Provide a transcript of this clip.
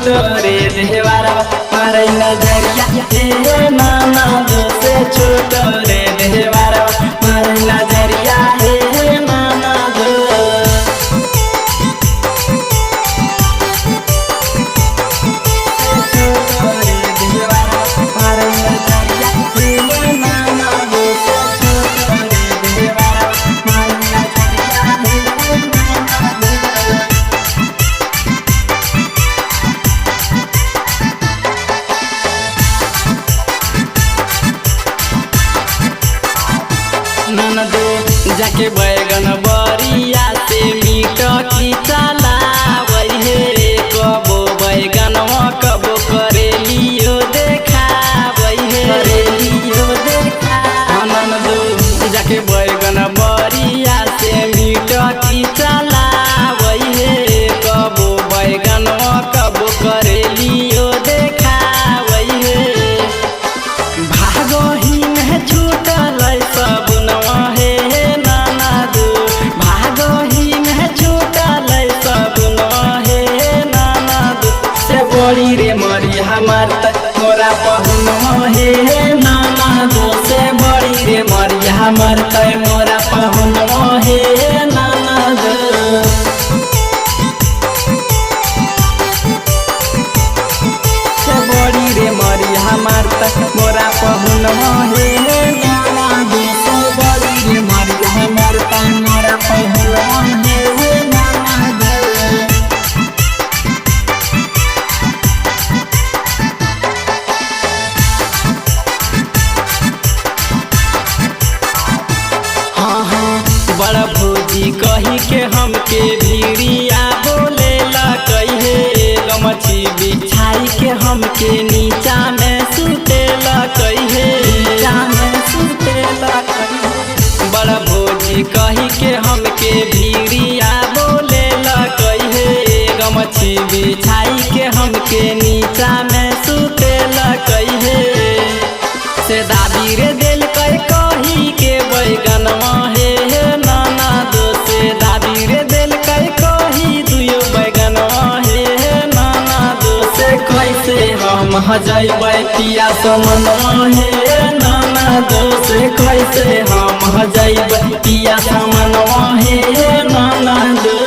छोटो रे देवारा मारे नजरिया हे नाना दो से छोटो रे देवारा मारे नजरिया हे नाना दो। छोटो रे देवारा मारे नजरिया हे नाना दो से छोटो रे देवारा मारे नजरिया हे नाना दो। ननदो जाके बैगन बरिया से मीट की चलावै हे कबो बैगन कबो करेलियो देखावै हे करेलियो देखा। ननदो जाके बैगन बरिया से मीट की चलावै हे कबो बैगन कबो करेलियो देखावै हे। भागहीन है छूटल सब बड़ी रे मरी हमार तोरा पहुन हे नाना दो से बड़ी रे मरी हमार मोरा पहुन हे नाना दो। से बड़ी रे मरी हमार मोरा पहुन हे नाना दो से बड़ी रे मरी हमार मोरा पहुन हे नाना दो। बड़ा भौजी कही के हमके भीड़िया बोले ला कहे गमछी बिछाई के हमके नीचा में सुते ला कहे नीचा में सुते ला कहे। बड़ा भौजी कही के हमके भीड़िया बोले ला कहे गमछी बिछाई के हमके नीचा में सुते ला कहे। से दादी रे दिल कही के बैगनवा हे नाना दो से दादी रे दिल कही दुयो बैगनवा हे नाना दो से कैसे हम हजैबै पिया समनवा हे नाना दो से कैसे हम हजैबै पिया समनवा हे नाना दो।